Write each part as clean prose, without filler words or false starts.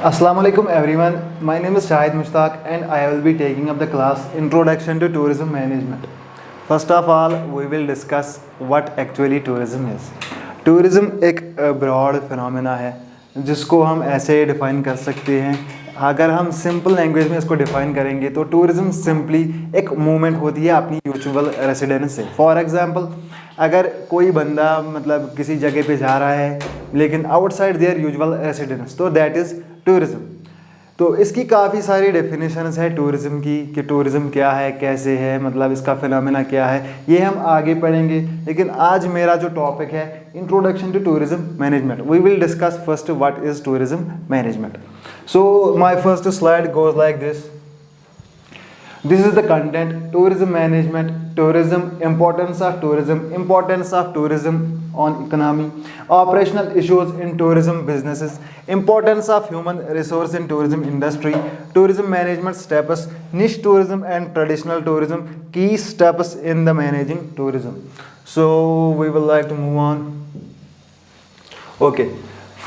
Assalamu alaikum everyone. My name is Shahid Mushtaq and I will be taking up the class Introduction to Tourism Management. First of all, we will discuss what actually tourism is. Tourism एक broad phenomena है जिसको हम ऐसे define कर सकते हैं। अगर हम सिंपल लैंग्वेज में इसको डिफाइन करेंगे तो टूरिज्म सिंपली एक मूवमेंट होती है अपनी यूजुअल रेसिडेंस से। फॉर एग्जांपल, अगर कोई बंदा मतलब किसी जगह पे जा रहा है लेकिन आउटसाइड देयर यूजुअल रेसिडेंस, तो दैट इज़ टूरिज्म। तो इसकी काफ़ी सारी डेफिनेशंस है टूरिज्म की कि टूरिज्म क्या है, कैसे है, मतलब इसका फिनोमेना क्या है, ये हम आगे पढ़ेंगे। लेकिन आज मेरा जो टॉपिक है introduction to tourism management, we will discuss first what is tourism management. So my first slide goes like this. This is the content: tourism management, tourism, importance of tourism on economy, operational issues in tourism businesses, importance of human resource in tourism industry, tourism management steps, niche tourism and traditional tourism, key steps in the managing tourism. So we will like to move on. Okay.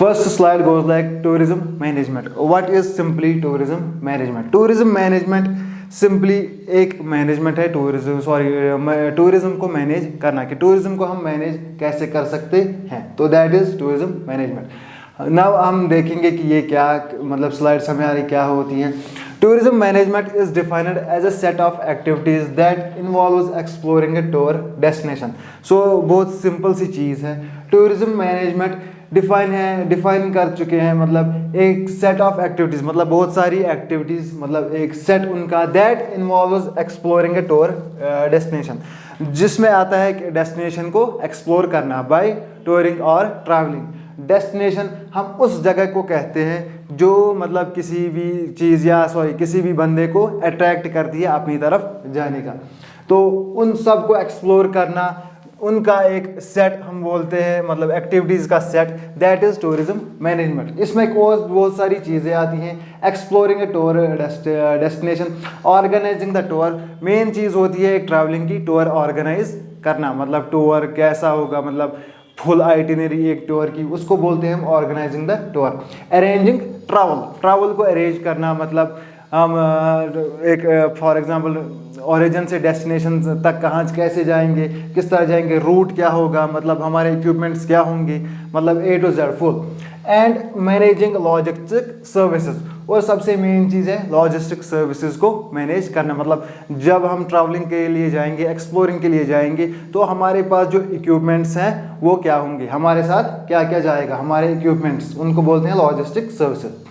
First slide goes like tourism management. What is simply tourism management? Tourism management simply एक management है tourism को manage करना, कि tourism को हम manage कैसे कर सकते हैं, तो that is tourism management. Now हम देखेंगे कि ये क्या मतलब स्लाइड्स हमें आ रही क्या होती हैं। Tourism management is defined as a set of activities that involves exploring a tour destination. So बहुत सिंपल सी चीज़ है। टूरिज्म मैनेजमेंट डिफाइन कर चुके हैं, मतलब एक सेट ऑफ एक्टिविटीज़, मतलब बहुत सारी एक्टिविटीज़, मतलब एक सेट उनका that involves exploring a tour destination, जिसमें आता है कि डेस्टिनेशन को एक्सप्लोर करना बाय टूरिंग और ट्रैवलिंग। डेस्टिनेशन हम उस जगह को कहते हैं जो मतलब किसी भी चीज़ या किसी भी बंदे को अट्रैक्ट करती है अपनी तरफ जाने का। तो उन सब को एक्सप्लोर करना, उनका एक सेट हम बोलते हैं, मतलब एक्टिविटीज़ का सेट, दैट इज़ टूरिज्म मैनेजमेंट। इसमें बहुत सारी चीज़ें आती हैं। Exploring a tour destination, organizing the tour, main चीज़ होती है एक ट्रैवलिंग की, टूर ऑर्गेनाइज करना, मतलब टूर कैसा होगा, मतलब फुल आइटिनरी एक टूर की, उसको बोलते हैं हम organizing the tour. Arranging travel को अरेंज करना, मतलब हम एक फॉर एग्जांपल ओरिजिन से डेस्टिनेशन तक कहाँ कैसे जाएंगे, किस तरह जाएंगे, रूट क्या होगा, मतलब हमारे इक्विपमेंट्स क्या होंगे, मतलब A to Z full. And managing logistic services, और सबसे मेन चीज़ है लॉजिस्टिक सर्विसेज को मैनेज करना। मतलब जब हम ट्रैवलिंग के लिए जाएंगे, एक्सप्लोरिंग के लिए जाएंगे, तो हमारे पास जो इक्विपमेंट्स हैं वो क्या होंगे, हमारे साथ क्या क्या जाएगा, हमारे इक्विपमेंट्स, उनको बोलते हैं logistic services.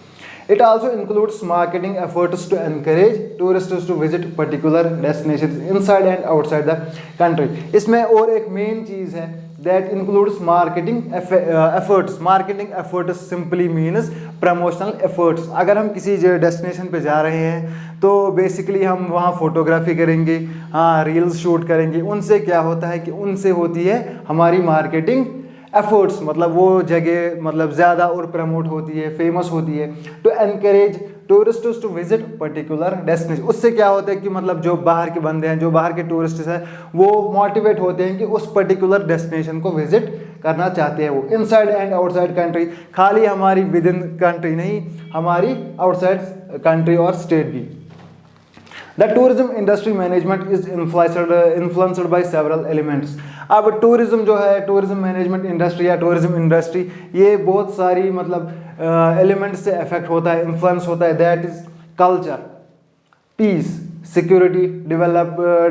It also includes marketing efforts to encourage tourists to visit particular destinations inside and outside the country. इसमें और एक मेन चीज़ है that includes marketing efforts. Marketing efforts simply means promotional efforts. अगर हम किसी डेस्टिनेशन पे जा रहे हैं तो बेसिकली हम वहाँ फोटोग्राफी करेंगे, हाँ रील्स शूट करेंगे, उनसे क्या होता है कि उनसे होती है हमारी मार्केटिंग एफर्ट्स, मतलब वो जगह मतलब ज़्यादा और प्रमोट होती है, फेमस होती है। To encourage tourists to visit particular destination, उससे क्या होता है कि मतलब जो बाहर के बंदे हैं, जो बाहर के टूरिस्ट हैं, वो मोटिवेट होते हैं कि उस पर्टिकुलर डेस्टिनेशन को विजिट करना चाहते हैं। वो इनसाइड एंड आउटसाइड कंट्री, खाली हमारी विद इन कंट्री नहीं, हमारी आउटसाइड कंट्री और स्टेट भी। The tourism industry management is influenced by several elements. अब टूरिज्म जो है, टूरिज्म मैनेजमेंट इंडस्ट्री या टूरिज्म इंडस्ट्री, ये बहुत सारी मतलब एलिमेंट्स से अफेक्ट होता है, इन्फ्लुएंस होता है। That is culture, peace, security,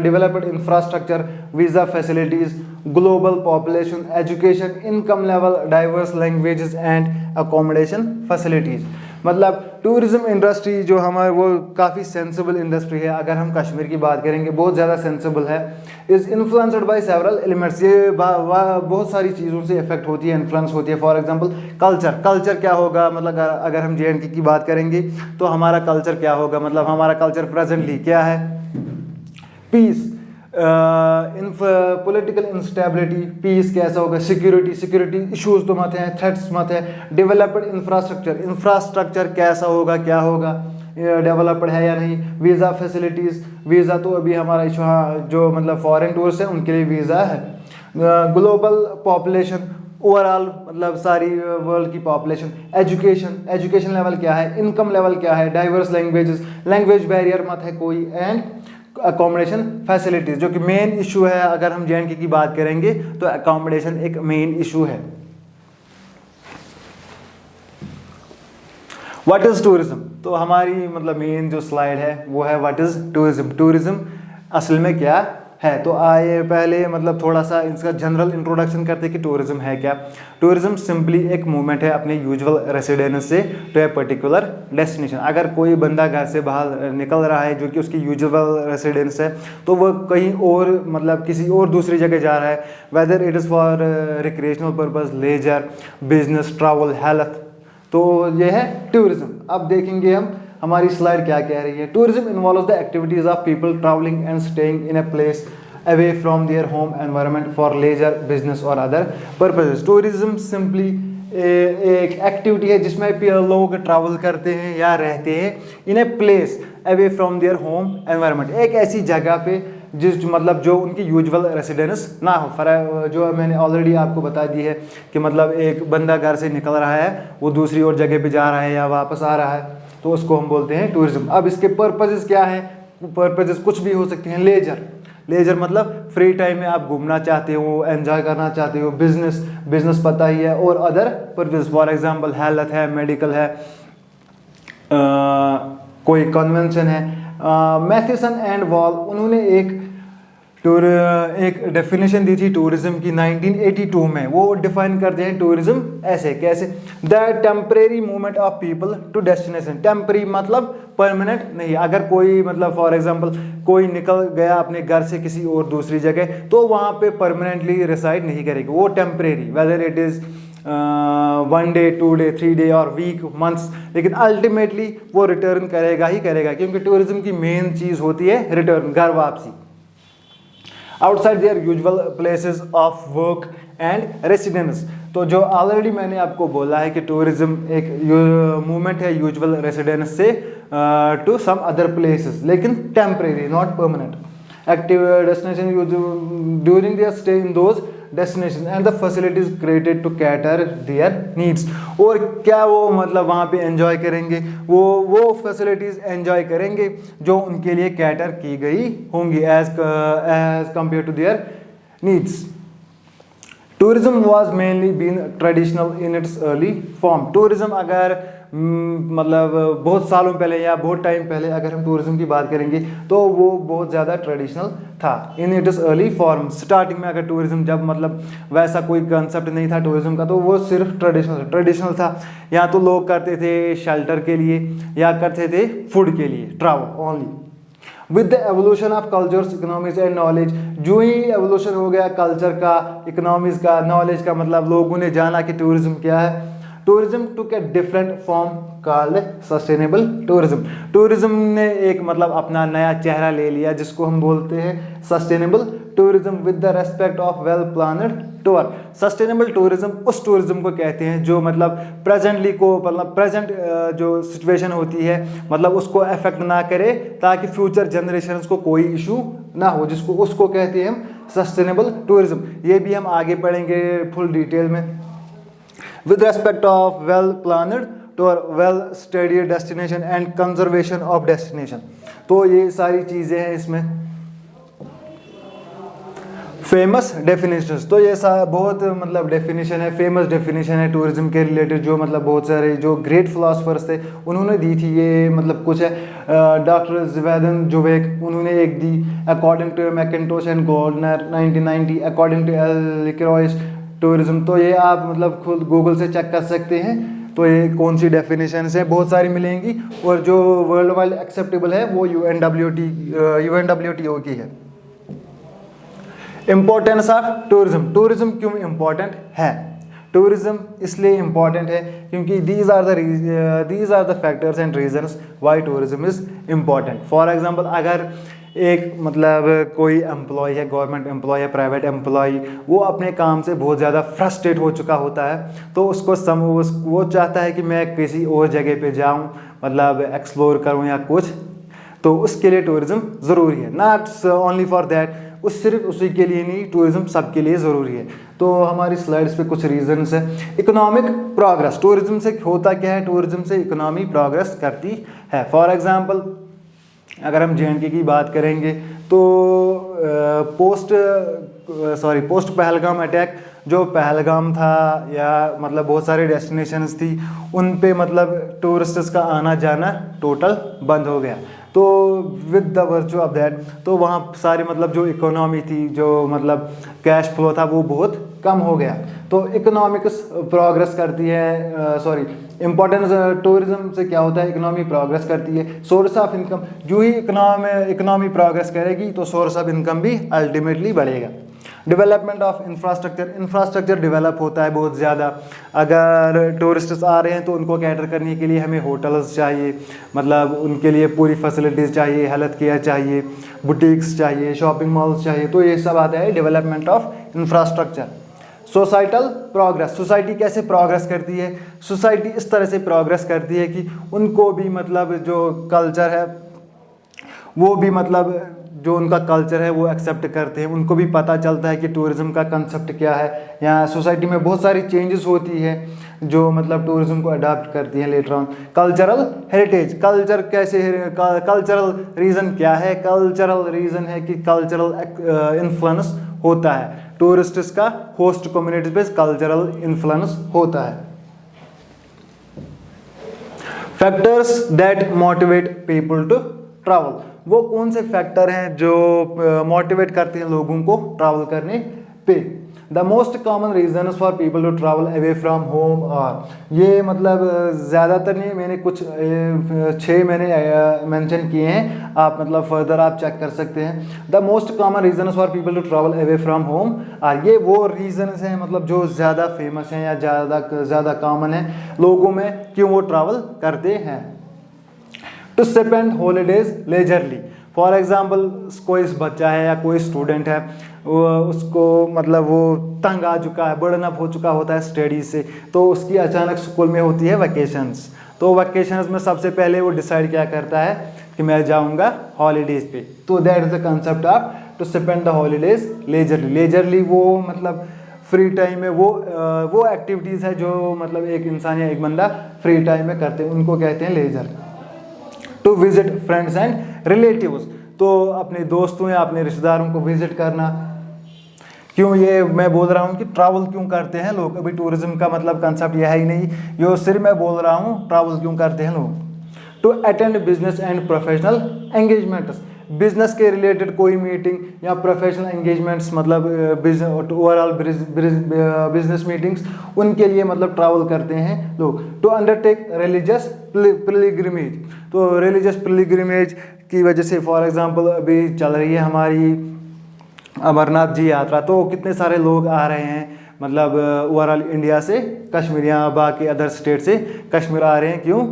developed infrastructure, visa facilities, global population, education, income level, diverse languages and accommodation facilities. मतलब टूरिज्म इंडस्ट्री जो हमारे वो काफ़ी सेंसिबल इंडस्ट्री है। अगर हम कश्मीर की बात करेंगे, बहुत ज़्यादा सेंसिबल है। Is influenced by several elements, ये बहुत सारी चीज़ों से इफेक्ट होती है, इन्फ्लुएंस होती है। फॉर एग्जांपल कल्चर क्या होगा, मतलब अगर हम JNK की बात करेंगे तो हमारा कल्चर क्या होगा, मतलब हमारा कल्चर प्रेजेंटली क्या है। पीस, पॉलिटिकल इंस्टेबिलिटी, पीस कैसा होगा। सिक्योरिटी इश्यूज तो मत हैं, थ्रेट्स मत है। डेवलप्ड इंफ्रास्ट्रक्चर कैसा होगा, क्या होगा, डेवलप्ड है या नहीं। वीज़ा फैसिलिटीज़, वीज़ा तो अभी हमारा इशू, हाँ जो मतलब फॉरेन टूरिस्ट है उनके लिए वीज़ा है। ग्लोबल पॉपुलेशन, ओवरऑल मतलब सारी वर्ल्ड की पॉपुलेशन, एजुकेशन लेवल क्या है, इनकम लेवल क्या है, डाइवर्स लैंग्वेज बैरियर मत है कोई, एंड अकोमोडेशन फैसिलिटीज, जो कि मेन इशू है। अगर हम जे की बात करेंगे तो अकोमोडेशन एक मेन इशू है। What is tourism? तो हमारी मतलब मेन जो स्लाइड है वो है व्हाट इज टूरिज्म। टूरिज्म असल में क्या है? तो आइए पहले मतलब थोड़ा सा इसका जनरल इंट्रोडक्शन करते हैं कि टूरिज्म है क्या। टूरिज्म सिंपली एक मूवमेंट है अपने यूजुअल रेसिडेंस से टू ए पर्टिकुलर डेस्टिनेशन। अगर कोई बंदा घर से बाहर निकल रहा है जो कि उसकी यूजुअल रेसिडेंस है, तो वह कहीं और मतलब किसी और दूसरी जगह जा रहा है, whether it is for recreational purpose, leisure, business, travel, health, तो ये है टूरिज्म। अब देखेंगे हम हमारी स्लाइड क्या कह रही है। Tourism involves the activities of people travelling and staying in a place away from their home environment for leisure, business और अदर पर्पसेस। टूरिज्म सिंपली एक एक्टिविटी है जिसमें लोग ट्रैवल करते हैं या रहते हैं in a place away from their home environment, एक ऐसी जगह पे जिस मतलब जो उनकी यूजुअल रेसिडेंस ना हो। फॉर जो मैंने ऑलरेडी आपको बता दी है कि मतलब एक बंदा घर से निकल रहा है, वो दूसरी और जगह पे जा रहा है या वापस आ रहा है, तो उसको हम बोलते हैं टूरिज्म। अब इसके पर्पसेस क्या है? पर्पसेस कुछ भी हो सकते हैं। लेजर मतलब फ्री टाइम में आप घूमना चाहते हो, एंजॉय करना चाहते हो। बिजनेस पता ही है। और other purposes for example health है, मेडिकल है, कोई कन्वेंशन है। मैथेसन एंड वॉल उन्होंने एक डेफिनेशन दी थी टूरिज्म की 1982 में। वो डिफाइन करते हैं टूरिज्म ऐसे, कैसे? The temporary movement of people to destination. Temporary मतलब परमानेंट नहीं। अगर कोई मतलब फॉर एग्जांपल कोई निकल गया अपने घर से किसी और दूसरी जगह, तो वहाँ पे परमानेंटली रिसाइड नहीं करेगी, वो temporary, weather it is 1 day, 2 day, 3 day और वीक, मंथ्स, लेकिन अल्टीमेटली वो रिटर्न करेगा ही करेगा, क्योंकि टूरिज्म की मेन चीज़ होती है रिटर्न, घर वापसी। Outside there usual places of work and residence. तो जो ऑलरेडी मैंने आपको बोला है कि टूरिज्म एक मूवमेंट है यूजुअल रेसिडेंस से टू सम अदर प्लेसेस, लेकिन temporary, not permanent. Active destination during their stay in those destination and the facilities created to cater their needs. और क्या वो मतलब वहाँ पे एंजॉय करेंगे, वो फैसिलिटीज एंजॉय करेंगे जो उनके लिए कैटर की गई होंगी as compare to their needs. Tourism was mainly been traditional in its early form. Tourism अगर मतलब बहुत सालों पहले या बहुत टाइम पहले अगर हम टूरिज्म की बात करेंगे तो वो बहुत ज़्यादा ट्रेडिशनल था इन इट्स अर्ली फॉर्म। स्टार्टिंग में अगर टूरिज्म जब मतलब वैसा कोई कंसेप्ट नहीं था टूरिज्म का, तो वो सिर्फ ट्रेडिशनल था। यहाँ तो लोग करते थे शेल्टर के लिए या करते थे फूड के लिए, travel only. With the evolution of cultures, economies and knowledge, जो ही एवोल्यूशन हो गया कल्चर का, इकोनॉमीज का, नॉलेज का, मतलब लोगों ने जाना कि टूरिज्म क्या है। Tourism took a different form called sustainable tourism. Tourism ने एक मतलब अपना नया चेहरा ले लिया जिसको हम बोलते हैं sustainable tourism with the respect of well planned tour. Sustainable tourism उस टूरिज्म को कहते हैं जो मतलब प्रेजेंटली को मतलब प्रेजेंट जो सिचुएशन होती है मतलब उसको अफेक्ट ना करे, ताकि फ्यूचर जनरेशंस को कोई इशू ना हो, जिसको उसको कहते हैं हम सस्टेनेबल टूरिज्म। ये भी हम आगे पढ़ेंगे फुल डिटेल में। With respect of well planned tour, well studied destination and conservation of destination। तो ये सारी चीज़ें हैं इसमें। फेमस डेफिनेशंस, तो ये बहुत मतलब डेफिनेशन है, फेमस डेफिनेशन है टूरिज्म के रिलेटेड, जो मतलब बहुत सारे जो ग्रेट फिलोसफर्स थे उन्होंने दी थी। ये मतलब कुछ है डॉक्टर ज़वेदन जोवेक उन्होंने एक दी, according to McIntosh and Goldner 1990, according to L Lickorish tourism. तो ये आप मतलब खुद गूगल से चेक कर सकते हैं। तो ये कौन सी डेफिनेशन है, बहुत सारी मिलेंगी, और जो वर्ल्ड वाइड एक्सेप्टेबल है वो UNWTO की है। Importance of tourism. टूरिज्म क्यों इम्पोर्टेंट है? टूरिज्म इसलिए इम्पॉर्टेंट है क्योंकि these are the factors and reasons why tourism is important. For example अगर एक मतलब कोई एम्प्लॉय है, गवर्नमेंट एम्प्लॉय है, प्राइवेट एम्प्लॉय, वो अपने काम से बहुत ज़्यादा फ्रस्ट्रेट हो चुका होता है, तो वो चाहता है कि मैं किसी और जगह पे जाऊं, मतलब एक्सप्लोर करूं या कुछ, तो उसके लिए टूरिज्म ज़रूरी है। नॉट ओनली फॉर दैट, उस सिर्फ उसी के लिए नहीं, टूरिज्म सबके लिए ज़रूरी है। तो हमारी स्लाइड्स पे कुछ रीजंस है। इकोनॉमिक प्रोग्रेस, टूरिज्म से होता क्या है, टूरिज्म से इकोनॉमी प्रोग्रेस करती है। फॉर एग्जांपल अगर हम जे.एंड.के की बात करेंगे तो पोस्ट पहलगाम अटैक, जो पहलगाम था या मतलब बहुत सारे डेस्टिनेशंस थी, उन पे मतलब टूरिस्ट्स का आना जाना टोटल बंद हो गया। तो with the virtue of that, तो वहाँ सारी मतलब जो इकोनॉमी थी, जो मतलब कैश फ्लो था, वो बहुत कम हो गया। तो इकोनॉमिक्स प्रोग्रेस करती है, इम्पोर्टेंस टूरिज्म से क्या होता है, इकोनॉमी प्रोग्रेस करती है। सोर्स ऑफ इनकम, जो ही इकोनॉमी प्रोग्रेस करेगी तो सोर्स ऑफ इनकम भी अल्टीमेटली बढ़ेगा। Development of infrastructure, infrastructure develop होता है बहुत ज़्यादा। अगर टूरिस्ट्स आ रहे हैं तो उनको कैटर करने के लिए हमें होटल्स चाहिए, मतलब उनके लिए पूरी फैसिलिटीज़ चाहिए, हेल्थ केयर चाहिए, बुटीक्स चाहिए, शॉपिंग मॉल्स चाहिए। तो ये सब आता है development of infrastructure. Societal progress, society कैसे प्रोग्रेस करती है, सोसाइटी इस तरह से प्रोग्रेस करती है कि उनको भी मतलब जो कल्चर है वो भी मतलब जो उनका कल्चर है वो एक्सेप्ट करते हैं, उनको भी पता चलता है कि टूरिज्म का कंसेप्ट क्या है। यहाँ सोसाइटी में बहुत सारी चेंजेस होती है जो मतलब टूरिज्म को अडॉप्ट करती हैं later on. Cultural heritage, culture कैसे, कल्चरल रीज़न क्या है, कल्चरल रीज़न है कि कल्चरल इन्फ्लुएंस होता है टूरिस्ट्स का होस्ट कम्युनिटी पे, कल्चरल इन्फ्लुएंस होता है। Factors that motivate people to travel, वो कौन से फैक्टर हैं जो मोटिवेट करते हैं लोगों को ट्रैवल करने पे। The most common reason for people to travel away from home are, ये मतलब ज़्यादातर नहीं, मैंने कुछ 6 मैंने मेंशन किए हैं, आप मतलब फर्दर आप चेक कर सकते हैं। The most common reason for people to travel away from home are, ये वो रीजन्स हैं मतलब जो ज़्यादा फेमस हैं या ज़्यादा कॉमन है लोगों में क्यों वो ट्रैवल करते हैं। To spend holidays leisurely, for example कोई बच्चा है या कोई स्टूडेंट है, उसको मतलब वो तंग आ चुका है, बर्डन अप हो चुका होता है स्टडी से, तो उसकी अचानक स्कूल में होती है वैकेशंस। तो वैकेशंस में सबसे पहले वो डिसाइड क्या करता है कि मैं जाऊंगा हॉलीडेज पे। तो that is the concept of to spend the holidays leisurely. Leisurely वो मतलब फ्री टाइम में वो एक्टिविटीज़ है जो मतलब एक इंसान या एक बंदा फ्री टाइम में करते हैं, उनको कहते हैं leisure. To visit friends and relatives, तो अपने दोस्तों या अपने रिश्तेदारों को विजिट करना। क्यों ये मैं बोल रहा हूँ कि ट्रैवल क्यों करते हैं लोग, अभी टूरिज्म का मतलब कंसेप्ट यह है ही नहीं, ये सिर्फ मैं बोल रहा हूँ ट्रैवल क्यों करते हैं लोग। To attend business and professional engagements, business के रिलेटेड कोई मीटिंग या प्रोफेशनल एंगेजमेंट्स मतलब ओवरऑल बिजनेस मीटिंग्स, उनके लिए मतलब ट्रैवल करते हैं लोग। टू अंडरटेक रिलीजियस पिलग्रिमेज, तो रिलीजियस पिलग्रिमेज की वजह से फॉर एग्जांपल अभी चल रही है हमारी अमरनाथ जी यात्रा, तो कितने सारे लोग आ रहे हैं मतलब ओवरऑल इंडिया से, कश्मीर या बाकी अदर स्टेट से कश्मीर आ रहे हैं। क्यों?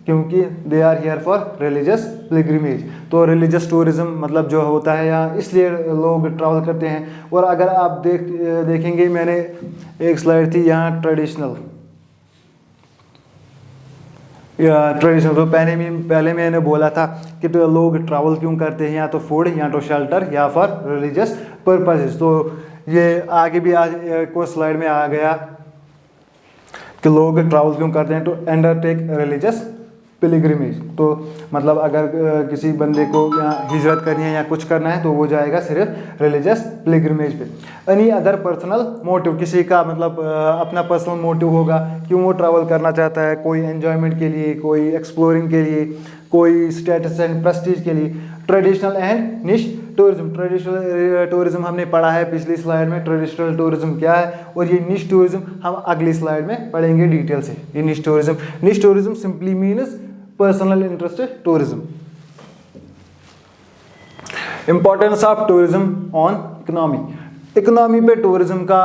क्योंकि they are here for religious pilgrimage. तो रिलीजियस टूरिज्म मतलब जो होता है यहाँ, इसलिए लोग ट्रैवल करते हैं। और अगर आप देखेंगे मैंने एक स्लाइड थी यहाँ ट्रेडिशनल, तो पहले मैंने बोला था कि तो लोग ट्रैवल क्यों करते हैं, या तो फूड या तो शेल्टर या फॉर रिलीजियस पर्पसेस। तो ये आगे भी आज कोई स्लाइड में आ गया कि लोग ट्रैवल क्यों करते हैं, टू अंडरटेक रिलीजियस पिलग्रिमेज। तो मतलब अगर किसी बंदे को यहाँ हिजरत करनी है या कुछ करना है तो वो जाएगा सिर्फ रिलीजियस पिलग्रिमेज पे। एनी अदर पर्सनल मोटिव, किसी का मतलब अपना पर्सनल मोटिव होगा क्यों वो ट्रैवल करना चाहता है, कोई एंजॉयमेंट के लिए, कोई एक्सप्लोरिंग के लिए, कोई स्टेटस एंड प्रेस्टीज के लिए। ट्रेडिशनल एंड निश टूरिज्म, ट्रेडिशनल टूरिज्म हमने पढ़ा है पिछली स्लाइड में, ट्रेडिशनल टूरिज्म क्या है, और ये निश टूरिज्म हम अगली स्लाइड में पढ़ेंगे डिटेल से। ये निश tourism simply means personal interest tourism. Importance of tourism on economy, economy पे टूरिज्म का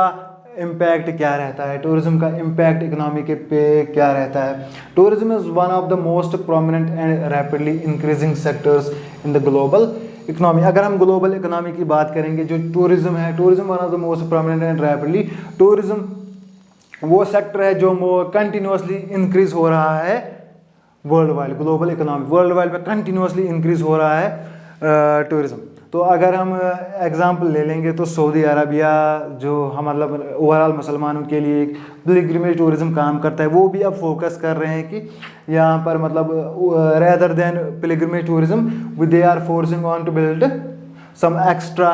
इम्पैक्ट क्या रहता है, टूरिज्म का इम्पैक्ट इकोनॉमी के पे क्या रहता है। Tourism is one of the most prominent and rapidly increasing sectors in the global economy. अगर हम ग्लोबल इकोनॉमी की बात करेंगे, जो टूरिज्म है, tourism one of the most prominent and rapidly, tourism वो सेक्टर है जो कंटिन्यूसली इंक्रीज हो रहा है world wide, global economy world wide में कंटिन्यूसली इंक्रीज हो रहा है टूरिज्म। तो अगर हम एग्जांपल ले लेंगे तो सऊदी अरबिया जो हम मतलब ओवरऑल मुसलमानों के लिए एक पिलग्रिमेज टूरिज्म काम करता है, वो भी अब फोकस कर रहे हैं कि यहाँ पर मतलब rather than pilgrimage tourism they are forcing on to build some extra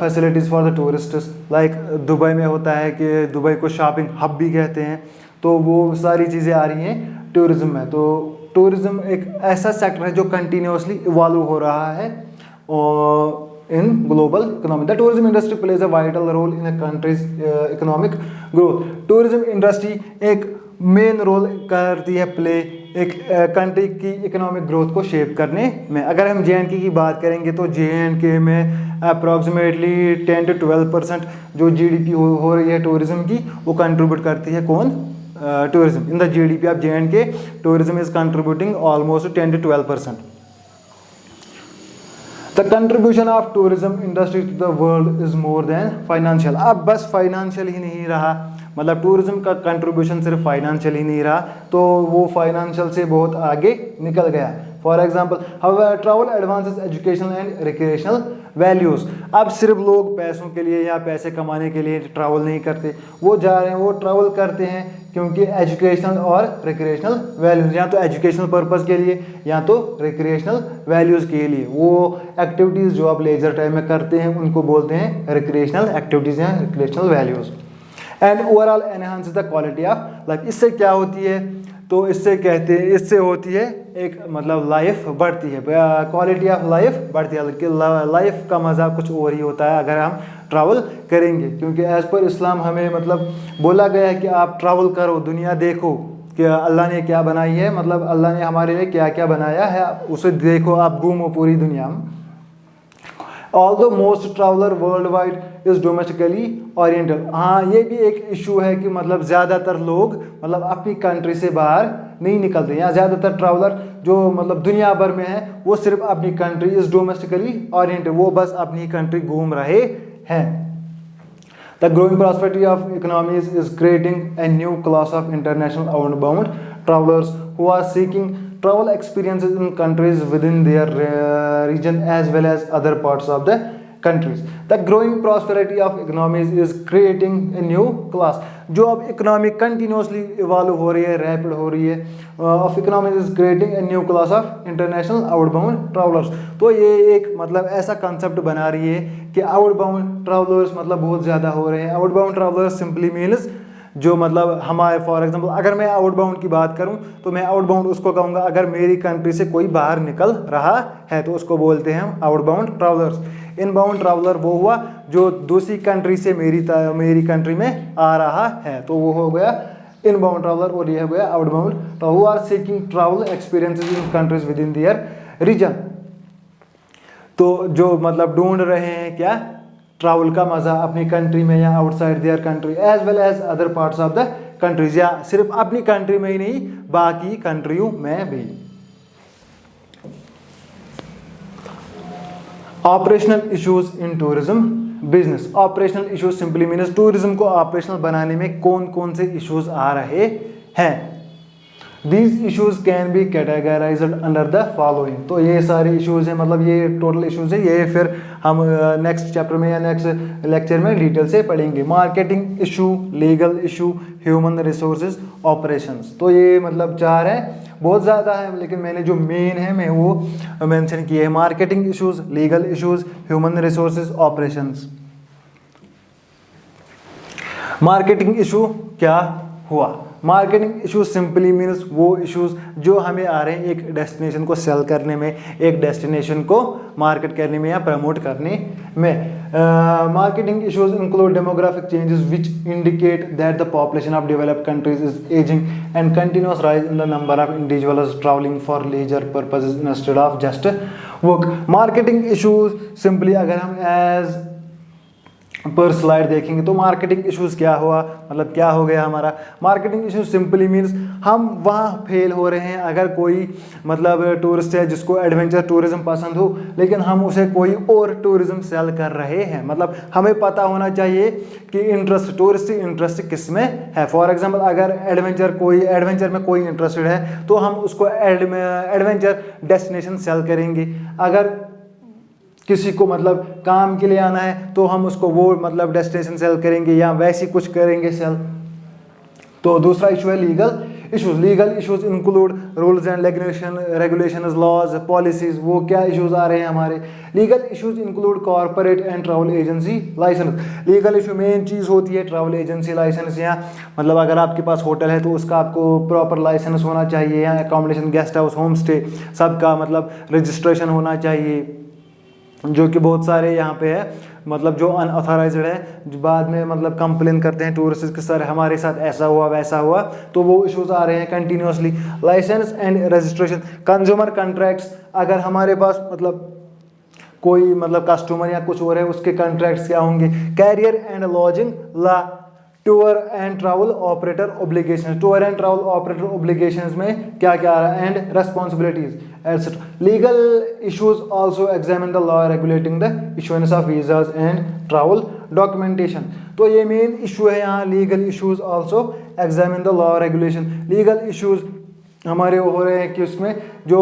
facilities for the tourists. Like Dubai में होता है कि दुबई को शॉपिंग हब भी कहते हैं, तो वो सारी चीज़ें आ रही हैं टूरिज्म में। तो टूरिज्म एक ऐसा सेक्टर है जो कंटिन्यूसली इवॉल्व हो रहा है in global economy. The tourism industry plays a vital role in a country's economic growth. Tourism industry एक मेन रोल करती है प्ले एक कंट्री की इकोनॉमिक ग्रोथ को शेप करने में। अगर हम JNK की बात करेंगे तो JNK में अप्रॉक्सीमेटली 10 to 12% जो GDP हो रही है टूरिज्म की, वो कंट्रीब्यूट करती है कौन? Tourism. In the GDP of JNK tourism is contributing almost 10 to 12%. The contribution of tourism industry to the world is more than financial. अब बस फाइनेंशियल ही नहीं रहा, मतलब टूरिज्म का कंट्रीब्यूशन सिर्फ फाइनेंशियल ही नहीं रहा, तो वो फाइनेंशियल से बहुत आगे निकल गया। For example travel advances educational and recreational values. अब सिर्फ लोग पैसों के लिए या पैसे कमाने के लिए ट्रैवल नहीं करते, वो जा रहे हैं, वो ट्रैवल करते हैं क्योंकि एजुकेशनल और रिक्रिएशनल वैल्यूज़, या तो एजुकेशनल पर्पज़ के लिए या तो रिक्रिएशनल वैल्यूज़ के लिए, वो एक्टिविटीज़ जो आप लेजर टाइम में करते हैं उनको बोलते हैं रिक्रिएशनल एक्टिविटीज़ या recreational values. And overall enhance the quality of life. इससे क्या होती है? तो इससे कहते हैं, इससे होती है एक मतलब लाइफ बढ़ती है, क्वालिटी ऑफ लाइफ बढ़ती है, कि लाइफ का मज़ा कुछ और ही होता है अगर हम ट्रैवल करेंगे, क्योंकि एज़ पर इस्लाम हमें मतलब बोला गया है कि आप ट्रैवल करो, दुनिया देखो कि अल्लाह ने क्या बनाई है, मतलब अल्लाह ने हमारे लिए क्या क्या बनाया है, उसे देखो, आप घूमो पूरी दुनिया में। Although most traveler worldwide is domestically oriented, हाँ ये भी एक इशू है कि मतलब ज़्यादातर लोग मतलब अपनी कंट्री से बाहर नहीं निकलते, या ज़्यादातर ट्रैवलर जो मतलब दुनिया भर में है वो सिर्फ अपनी कंट्री इज डोमेस्टिकली ओरिएंटेड, वो बस अपनी कंट्री घूम रहे हैं। The growing prosperity of economies is creating a new class of international outbound travelers who are seeking travel experiences in countries within their region as well as other parts of the countries. The growing prosperity of economies is creating a new class. जो अब economy continuously evolve हो रही है, rapid हो रही है, of economy is creating a new class of international outbound travellers. तो ये एक मतलब ऐसा कंसेप्ट बना रही है कि आउटबाउंड ट्रैवलर्स मतलब बहुत ज़्यादा हो रहे हैं। आउटबाउंड ट्रैवलर्स सिंपली मीन्स जो मतलब हमारे फॉर एग्जांपल अगर मैं आउटबाउंड की बात करूं तो मैं आउटबाउंड उसको कहूँगा अगर मेरी कंट्री से कोई बाहर निकल रहा है तो उसको बोलते हैं आउटबाउंड ट्रैवलर्स। इनबाउंड ट्रैवलर वो हुआ जो दूसरी कंट्री से मेरी कंट्री में आ रहा है, तो वो हो गया इनबाउंड ट्रैवलर, और ये हो गया आउटबाउंड। तो who are seeking travel experiences in countries within their region, तो जो मतलब ढूंढ रहे हैं क्या ट्रैवल का मज़ा अपनी कंट्री में या outside their country as well as other parts of the countries, या सिर्फ अपनी कंट्री में ही नहीं बाकी कंट्रियों में भी। Operational issues in tourism business. Operational issues simply means tourism को ऑपरेशनल बनाने में कौन कौन से इश्यूज आ रहे हैं। These issues can be categorized under the following। तो ये सारे इश्यूज हैं, मतलब ये टोटल इश्यूज है, ये फिर हम नेक्स्ट चैप्टर में या नेक्स्ट लेक्चर में डिटेल से पढ़ेंगे। Marketing issue, legal issue, human resources, operations. तो ये मतलब चार हैं, बहुत ज़्यादा है लेकिन मैंने जो मेन है मैं वो मेंशन किए हैं। Marketing issues, legal issues, human resources, operations. Marketing issue क्या हुआ? मार्केटिंग इश्यूज सिंपली मीन्स वो इश्यूज जो हमें आ रहे हैं एक डेस्टिनेशन को सेल करने में, एक डेस्टिनेशन को मार्केट करने में या प्रमोट करने में। Marketing issues include demographic changes which indicate that the population of developed countries is ageing and continuous rise in the number of individuals travelling for leisure purposes instead of just work. Marketing issues simply अगर हम as per slide देखेंगे तो marketing issues क्या हुआ, मतलब क्या हो गया हमारा। मार्केटिंग इश्यूज सिंपली मीन्स हम वहाँ फेल हो रहे हैं। अगर कोई मतलब टूरिस्ट है जिसको एडवेंचर टूरिज्म पसंद हो लेकिन हम उसे कोई और टूरिज्म सेल कर रहे हैं, मतलब हमें पता होना चाहिए कि इंटरेस्ट टूरिस्ट इंटरेस्ट किस में है। फॉर एग्जाम्पल अगर एडवेंचर में कोई इंटरेस्टेड है तो हम उसको एडवेंचर डेस्टिनेशन सेल करेंगे। अगर किसी को मतलब काम के लिए आना है तो हम उसको वो मतलब डेस्टिनेशन सेल करेंगे या वैसी कुछ करेंगे सेल। तो दूसरा इशू है legal issues. Legal issues include rules and regulations, laws, policies. वो क्या इश्यूज आ रहे हैं हमारे? Legal issues include corporate and travel agency licence. Legal issue main चीज़ होती है ट्रैवल एजेंसी लाइसेंस, या मतलब अगर आपके पास होटल है तो उसका आपको प्रॉपर लाइसेंस होना चाहिए, या accommodation, guest house, home stay, सबका मतलब रजिस्ट्रेशन होना चाहिए, जो कि बहुत सारे यहाँ पे है मतलब जो अनऑथराइज्ड है, जो बाद में मतलब कंप्लेन करते हैं टूरिस्ट कि सर हमारे साथ ऐसा हुआ वैसा हुआ। तो वो इश्यूज आ रहे हैं continuously. License and registration, consumer contracts, अगर हमारे पास मतलब कोई मतलब कस्टमर या कुछ और है उसके कॉन्ट्रैक्ट्स क्या होंगे? Carrier and lodging law, tour and travel operator obligation, tour and travel operator obligations में क्या क्या आ रहा है, and responsibilities etcetera. Legal issues also examine the law regulating the issuance of visas and travel documentation. तो ये main issue है यहाँ, legal issues also examine the law regulation. Legal issues हमारे हो रहे हैं कि उसमें जो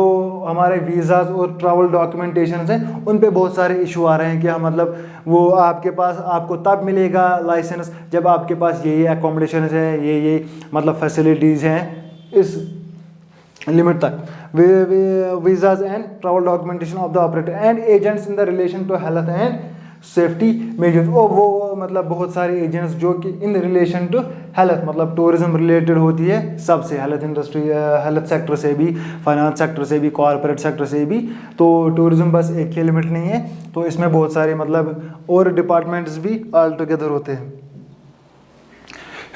हमारे वीज़ाज और ट्रैवल डॉक्यूमेंटेशन हैं उन पे बहुत सारे इशू आ रहे हैं कि हम मतलब वो आपके पास आपको तब मिलेगा लाइसेंस जब आपके पास ये अकोमोडेशन है, ये मतलब फैसिलिटीज़ हैं इस लिमिट तक। Visas and travel documentation of the operator and agents in the relation to health and safety measures. और वो मतलब बहुत सारे एजेंट्स जो कि इन रिलेशन टू हेल्थ मतलब टूरिज्म रिलेटेड होती है सबसे, हेल्थ इंडस्ट्री, हेल्थ सेक्टर से भी, फाइनेंस सेक्टर से भी, कॉर्पोरेट सेक्टर से भी। तो टूरिज्म बस एक ही लिमिट नहीं है, तो इसमें बहुत सारे मतलब और डिपार्टमेंट्स भी ऑल टुगेदर होते हैं।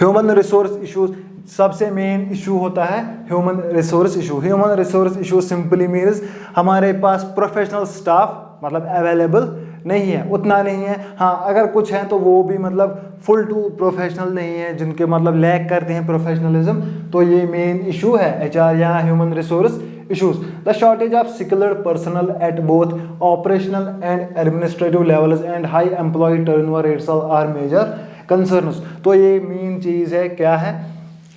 ह्यूमन रिसोर्स इश्यूज, सबसे मेन इशू होता है human resource issue. Human resource issue simply means हमारे पास प्रोफेशनल स्टाफ मतलब अवेलेबल नहीं है, उतना नहीं है। हाँ अगर कुछ है तो वो भी मतलब फुल टू प्रोफेशनल नहीं है, जिनके मतलब लैक करते हैं प्रोफेशनलिज्म। तो ये मेन इशू है एचआर या human resource issues. The shortage of skilled personnel at both operational and administrative levels and high employ turnover rates are major concerns. तो ये मेन चीज़ है, क्या है?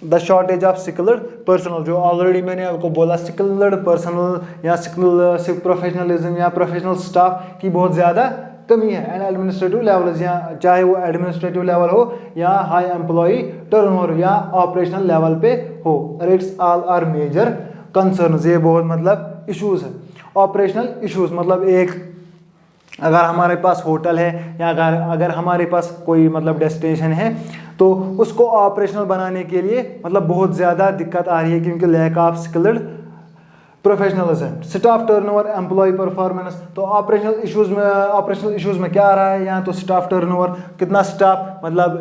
The shortage of skilled personnel, जो already मैंने आपको बोला स्किल्ड पर्सनल या स्किल प्रोफेशनलिज्म या प्रोफेशनल स्टाफ की बहुत ज़्यादा कमी है। एंड एडमिनिस्ट्रेटिव लेवल, या चाहे वो एडमिनिस्ट्रेटिव लेवल हो या हाई एम्प्लॉय टर्नओवर या ऑपरेशनल लेवल पे हो, rates all are major concerns. ये बहुत मतलब इश्यूज है। ऑपरेशनल इश्यूज मतलब एक अगर हमारे पास होटल है या अगर हमारे पास कोई मतलब डेस्टिनेशन है तो उसको ऑपरेशनल बनाने के लिए मतलब बहुत ज़्यादा दिक्कत आ रही है, क्योंकि lack of skilled professionalism. Staff turnover, employ performance. तो ऑपरेशनल इश्यूज में क्या आ रहा है यहाँ? तो स्टाफ टर्नओवर, कितना स्टाफ मतलब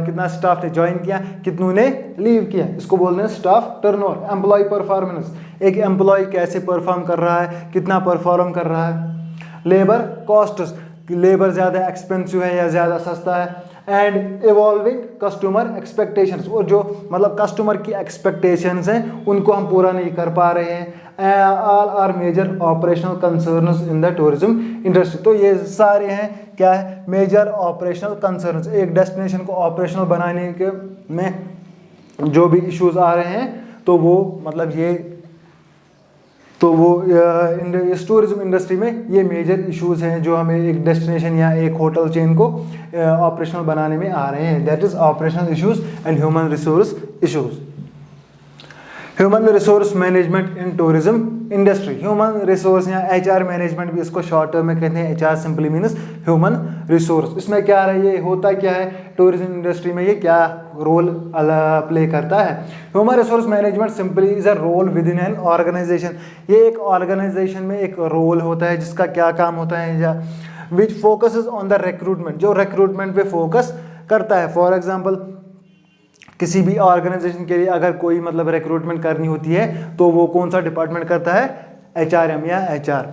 कितना स्टाफ ने ज्वाइन किया, कितनों ने लीव किया, इसको बोलते हैं स्टाफ टर्नओवर। एम्प्लॉय परफॉर्मेंस, एक एम्प्लॉय कैसे परफॉर्म कर रहा है, कितना परफॉर्म कर रहा है। लेबर कॉस्ट्स, लेबर ज़्यादा एक्सपेंसिव है या ज़्यादा सस्ता है। एंड इवॉल्विंग कस्टमर एक्सपेक्टेशंस, और जो मतलब कस्टमर की एक्सपेक्टेशंस हैं उनको हम पूरा नहीं कर पा रहे हैं। All are major operational concerns in the tourism industry. तो ये सारे हैं क्या है? Major operational concerns. एक डेस्टिनेशन को ऑपरेशनल बनाने के में जो भी इश्यूज आ रहे हैं तो वो मतलब ये इस टूरिज्म इंडस्ट्री में ये मेजर इश्यूज हैं जो हमें एक डेस्टिनेशन या एक होटल चेन को ऑपरेशनल बनाने में आ रहे हैं। That is operational issues and human resource issues. Human resource management in tourism industry. Human resource या एचआर मैनेजमेंट भी इसको शॉर्ट टर्म में कहते हैं। HR simply means human resource. इसमें क्या है, ये होता क्या है टूरिज्म इंडस्ट्री में, ये क्या रोल प्ले करता है? Human resource management simply is a role within an organization. ये एक ऑर्गेनाइजेशन में एक रोल होता है जिसका क्या काम होता है, या विच फोकसेस ऑन द रिक्रूटमेंट, जो रिक्रूटमेंट पे फोकस करता है। फॉर एग्जाम्पल किसी भी ऑर्गेनाइजेशन के लिए अगर कोई मतलब रिक्रूटमेंट करनी होती है तो वो कौन सा डिपार्टमेंट करता है? एचआरएम या HR.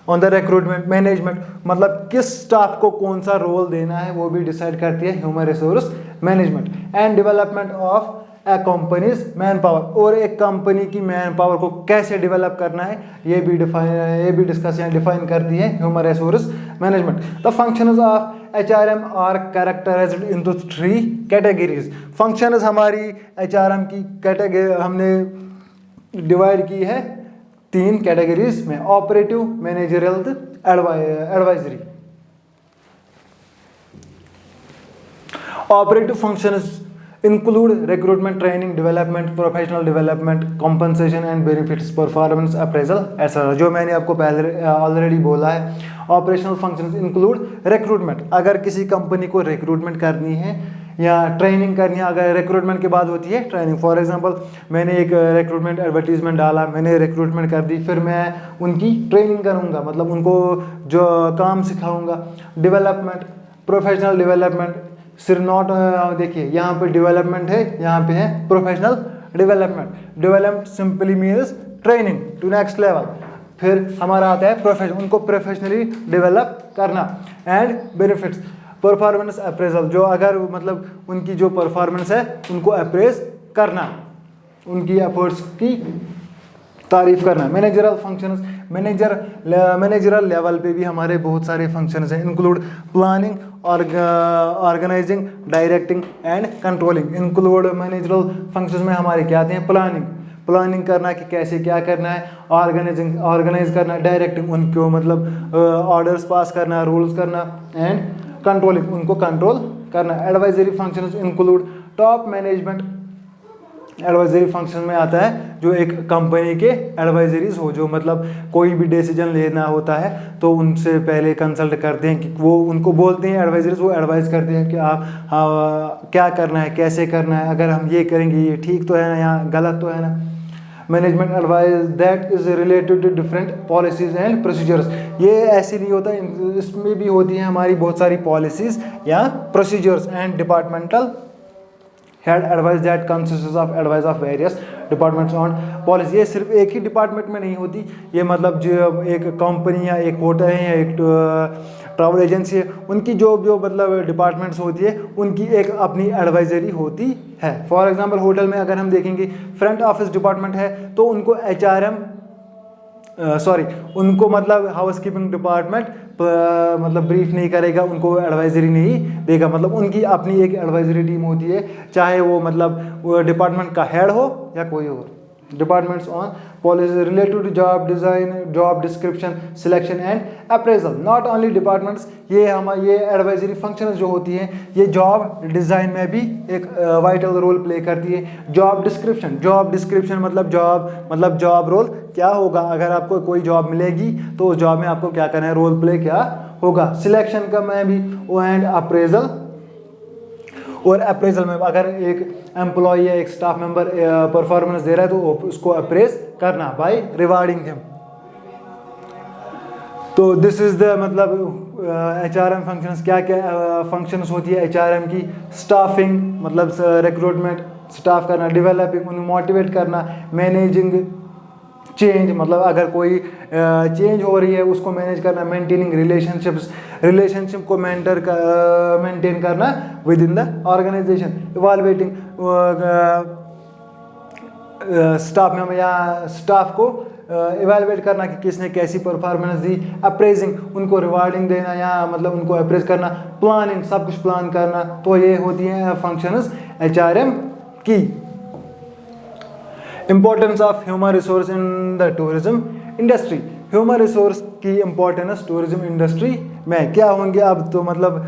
On the recruitment management मतलब किस स्टाफ को कौन सा रोल देना है वो भी डिसाइड करती है human resource management. And development of A companies man power, और एक कंपनी की मैन पावर को कैसे डेवलप करना है ये भी डिस्कस या डिफाइन करती है human resource management. The functions of HRM are characterized into 3 categories. Functions हमारी HRM की कैटेगरी हमने डिवाइड की है तीन कैटेगरीज में, operative, managerial, advisory. Operative functions include recruitment, training, development, professional development, compensation and benefits, performance appraisal etc. जो मैंने आपको पहले ऑलरेडी बोला है। ऑपरेशनल फंक्शंस इंक्लूड रिक्रूटमेंट, अगर किसी कंपनी को रिक्रूटमेंट करनी है या ट्रेनिंग करनी है, अगर रिक्रूटमेंट के बाद होती है ट्रेनिंग। फॉर एग्जांपल मैंने एक रिक्रूटमेंट एडवर्टीजमेंट डाला, मैंने रिक्रूटमेंट कर दी, फिर मैं उनकी ट्रेनिंग करूँगा, मतलब उनको जो काम सिखाऊँगा। डेवलपमेंट, प्रोफेशनल डेवलपमेंट, सिर्फ नॉट, देखिए यहाँ पे डेवलपमेंट है, यहाँ पे है professional development. Development simply means training to next level. फिर हमारा आता है प्रोफेशन, उनको प्रोफेशनली डेवलप करना। एंड बेनिफिट्स, परफॉर्मेंस अप्रेजल, जो अगर मतलब उनकी जो परफॉर्मेंस है उनको अप्रेज करना, उनकी एफर्ट्स की तारीफ करना। मैनेजरल फंक्शंस, मैनेजरल लेवल पे भी हमारे बहुत सारे फंक्शंस हैं, include planning, organizing, directing and controlling. Include managerial functions में हमारे क्या आते हैं? प्लानिंग करना कि कैसे क्या करना है, ऑर्गेनाइज करना, डायरेक्टिंग उनको मतलब ऑर्डर्स पास करना, रूल्स करना, एंड कंट्रोलिंग उनको कंट्रोल करना। Advisory functions include top management. Advisory function में आता है जो एक कंपनी के एडवाइजरीज हो, जो मतलब कोई भी डिसीजन लेना होता है तो उनसे पहले कंसल्ट करते हैं कि वो उनको बोलते हैं एडवाइजरीज, वो एडवाइस करते हैं कि आप क्या करना है, कैसे करना है, अगर हम ये करेंगे ये ठीक तो है ना या गलत तो है ना। Management advice that is related to different policies and procedures, ये ऐसे नहीं होता, इसमें भी होती है हमारी बहुत सारी पॉलिसीज या procedures. And departmental head advice that consist of advice of various departments on policy, ये सिर्फ एक ही डिपार्टमेंट में नहीं होती, ये मतलब जो एक कंपनी या एक होटल है या एक ट्रैवल एजेंसी है, उनकी जो मतलब डिपार्टमेंट्स होती है उनकी एक अपनी एडवाइजरी होती है। फॉर एग्जांपल होटल में अगर हम देखेंगे फ्रंट ऑफिस डिपार्टमेंट है तो उनको उनको मतलब हाउस कीपिंग डिपार्टमेंट मतलब ब्रीफ नहीं करेगा, उनको एडवाइजरी नहीं देगा, मतलब उनकी अपनी एक एडवाइजरी टीम होती है, चाहे वो मतलब डिपार्टमेंट का हेड हो या कोई और। Departments on policy related to job design, job description, selection and appraisal. Not only departments, ये एडवाइजरी फंक्शंस जो होती हैं ये जॉब डिज़ाइन में भी एक वाइटल रोल प्ले करती है। जॉब डिस्क्रिप्शन मतलब जॉब रोल क्या होगा, अगर आपको कोई जॉब मिलेगी तो उस जॉब में आपको क्या करना है, रोल प्ले क्या होगा। सिलेक्शन का में भी एंड अप्रेजल, और अप्रेजल में अगर एक एम्प्लॉय या एक स्टाफ मेंबर परफॉर्मेंस दे रहा है तो उसको अप्रेज करना बाय रिवार्डिंग हिम। तो दिस इज द मतलब HRM फंक्शंस, क्या क्या फंक्शंस होती है HRM की। स्टाफिंग मतलब रिक्रूटमेंट, स्टाफ करना, डेवलपिंग उन्हें मोटिवेट करना, मैनेजिंग चेंज मतलब अगर कोई चेंज हो रही है उसको मैनेज करना, मेंटेनिंग रिलेशनशिप को मेंटेन करना within the organization, evaluating staff में या स्टाफ को इवैल्यूएट करना कि किसने कैसी परफॉर्मेंस दी, अप्रेजिंग उनको रिवार्डिंग देना या मतलब उनको अप्रेज करना, प्लानिंग सब कुछ प्लान करना। तो ये होती हैं फंक्शंस HRM की। Importance of human resource in the tourism industry, human resource की इम्पोर्टेंस टूरिज्म इंडस्ट्री में क्या होंगे। अब तो मतलब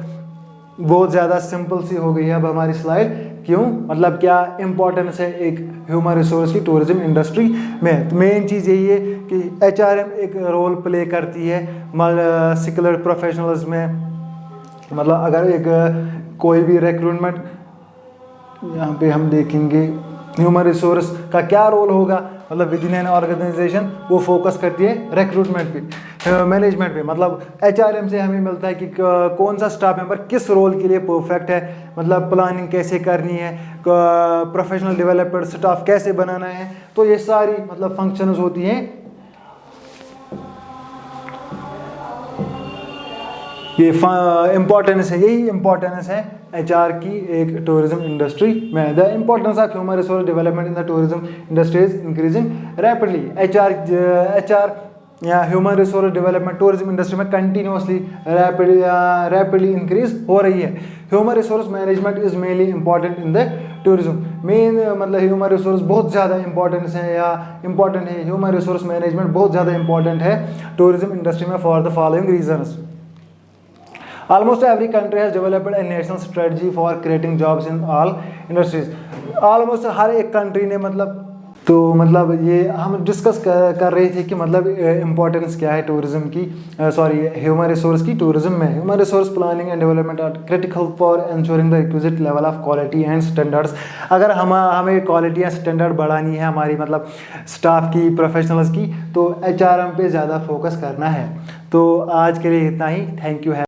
बहुत ज़्यादा सिंपल सी हो गई है अब हमारी स्लाइड, क्यों मतलब क्या इम्पोर्टेंस है एक ह्यूमन रिसोर्स की टूरिज्म इंडस्ट्री में। तो मेन चीज़ यही है कि HRM एक रोल प्ले करती है स्किल्ड प्रोफेशनल्स में, मतलब अगर एक कोई भी रिक्रूटमेंट, यहाँ पे हम देखेंगे ह्यूमन रिसोर्स का क्या रोल होगा, मतलब विद इन एन ऑर्गेनाइजेशन वो फोकस करती है रिक्रूटमेंट पे, मैनेजमेंट पे। मतलब HRM से हमें मिलता है कि कौन सा स्टाफ मेंबर किस रोल के लिए परफेक्ट है, मतलब प्लानिंग कैसे करनी है, प्रोफेशनल डेवलपमेंट स्टाफ कैसे बनाना है। तो ये सारी मतलब फंक्शंस होती हैं, ये इम्पोर्टेंस है, यही इम्पोर्टेंस है HR की एक टूरिज्म इंडस्ट्री में। The importance of human resource development in the tourism industry is increasing rapidly. HR या human resource development tourism industry में कंटिन्यूसली रैपिडली इंक्रीज हो रही है। Human resource management is mainly important in the tourism main मतलब human resource बहुत ज़्यादा importance है या इंपॉर्टेंट है, ह्यूमन रिसोर्स मैनेजमेंट बहुत ज़्यादा इंपॉर्टेंट है टूरिज्म इंडस्ट्री में for the following reasons. Almost every country has developed a national strategy for creating jobs in all industries. Almost हर एक कंट्री ने मतलब ये हम डिस्कस कर रहे थे कि मतलब इम्पोर्टेंस क्या है टूरिज्म की, सॉरी ह्यूमन रिसोर्स की टूरिज्म में। Human resource planning and development are critical for ensuring the requisite level of quality and standards. अगर हमें क्वालिटी या स्टैंडर्ड बढ़ानी है हमारी मतलब स्टाफ की, प्रोफेशनल्स की, तो HRM पे ज़्यादा फोकस करना है। तो आज के लिए इतना ही, थैंक यू है।